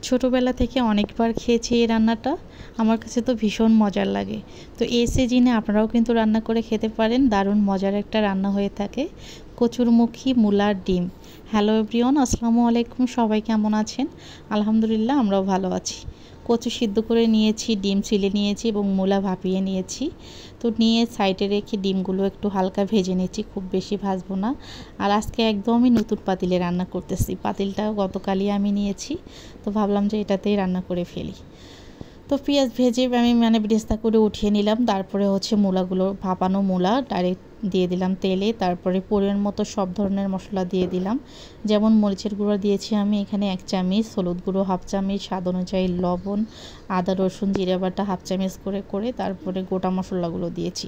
ছোটোবেলা থেকে অনেকবার খেয়েছি এই রান্নাটা, আমার কাছে তো ভীষণ মজার লাগে। তো এই সিজনে আপনারাও কিন্তু রান্না করে খেতে পারেন, দারুণ মজার একটা রান্না হয়ে থাকে কচুরমুখী মূলার ডিম। হ্যালো এভরিওয়ান, আসসালামু আলাইকুম। সবাই কেমন আছেন? আলহামদুলিল্লাহ, আমরাও ভালো আছি। কচু সিদ্ধ করে নিয়েছি, ডিম ছিলে নিয়েছি এবং মূলা ভাপিয়ে নিয়েছি। তো নিয়ে সাইডে রেখে ডিমগুলো একটু হালকা ভেজে নিয়েছি, খুব বেশি ভাজবো না। আর আজকে একদমই নতুন পাতিলে রান্না করতেছি। পাতিলটা গতকালই আমি নিয়েছি, তো ভাবলাম যে এটাতেই রান্না করে ফেলি। তো পেঁয়াজ ভেজে আমি বেরেস্তা করে উঠিয়ে নিলাম। তারপরে মূলাগুলো, ভাপানো মূলা ডাইরেক্ট দিয়ে দিলাম তেলে। তারপরে পরিমাণ মতো সব ধরনের মশলা দিয়ে দিলাম, যেমন মরিচের গুঁড়ো দিয়েছি আমি এখানে 1 চামচ, হলুদ গুঁড়ো 1/2 চামচ, স্বাদ অনুযায়ী লবণ, আদা রসুন জিরা বাটা 1/2 চামচ করে তারপরে গোটা মশলাগুলো দিয়েছি।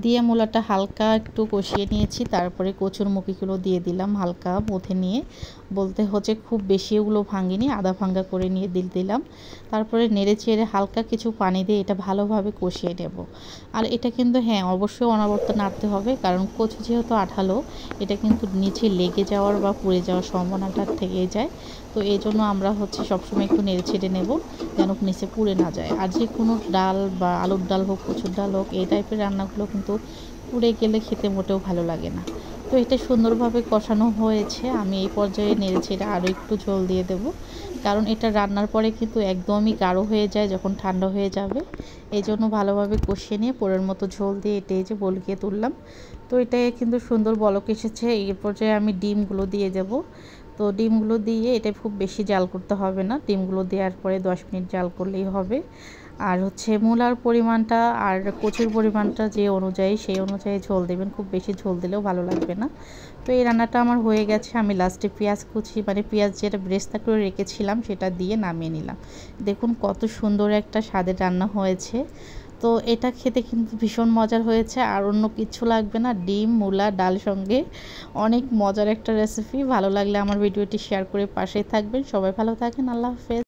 দিয়ে মূলাটা হালকা একটু কষিয়ে নিয়েছি। তারপরে কচুরমুখীগুলো দিয়ে দিলাম, হালকা মথে নিয়ে, বলতে খুব বেশি ওগুলো ভাঙিনি, আধা ভাঙ্গা করে নিয়ে দিলাম। তারপরে নেড়ে চেড়ে হালকা কিছু পানি দিয়ে এটা ভালোভাবে কষিয়ে নেব। আর এটা কিন্তু অবশ্যই অনবরত নাড়তে হবে, কারণ কচু যেহেতু আঠালো, এটা কিন্তু নিচে লেগে যাওয়ার বা পুড়ে যাওয়ার সম্ভাবনাটা থেকে যায়। তো এই জন্য আমরা সবসময় একটু নেড়ে ছেড়ে নেব, যেন নিচে পুড়ে না যায়। আর যে কোনো ডাল বা আলুর ডাল হোক, কচুর ডাল হোক, এই টাইপের রান্নাগুলো কিন্তু পুড়ে গেলে খেতে মোটেও ভালো লাগে না। তো এটা সুন্দরভাবে কষানো হয়েছে। আমি এই পর্যায়ে নেড়ে ছেড়ে আরও একটু ঝোল দিয়ে দেব, কারণ এটা রান্নার পরে কিন্তু একদমই গাঢ় হয়ে যায় যখন ঠান্ডা হয়ে যাবে। এই জন্য ভালোভাবে কষিয়ে নিয়ে পরের মতো ঝোল দিয়ে এটা যে বলকিয়ে তুললাম। তো এটাই কিন্তু সুন্দর বলক এসেছে। এই পর্যায়ে আমি ডিমগুলো দিয়ে দেব। তো ডিমগুলো দিয়ে এটা খুব বেশি জাল করতে হবে না, ডিমগুলো দেওয়ার পরে 10 মিনিট জাল করলেই হবে। আর মূলার পরিমাণটা আর কচুর পরিমাণটা যে অনুযায়ী, সেই অনুযায়ী ঝোল দেবেন, খুব বেশি ঝোল দিলেও ভালো লাগবে না। তো এই রান্নাটা আমার হয়ে গেছে। আমি লাস্টে পেঁয়াজ কুচি, পেঁয়াজ যেটা বেরেস্তা করে রেখেছিলাম সেটা দিয়ে নামিয়ে নিলাম। দেখুন কত সুন্দর একটা স্বাদের রান্না হয়েছে। তো এটা খেতে কিন্তু ভীষণ মজার হয়েছে, আর অন্য কিছু লাগবে না, ডিম মূলা ডাল সঙ্গে অনেক মজার একটা রেসিপি। ভালো লাগলে আমার ভিডিওটি শেয়ার করে পাশে থাকবেন। সবাই ভালো থাকেন, আল্লাহ হাফেজ।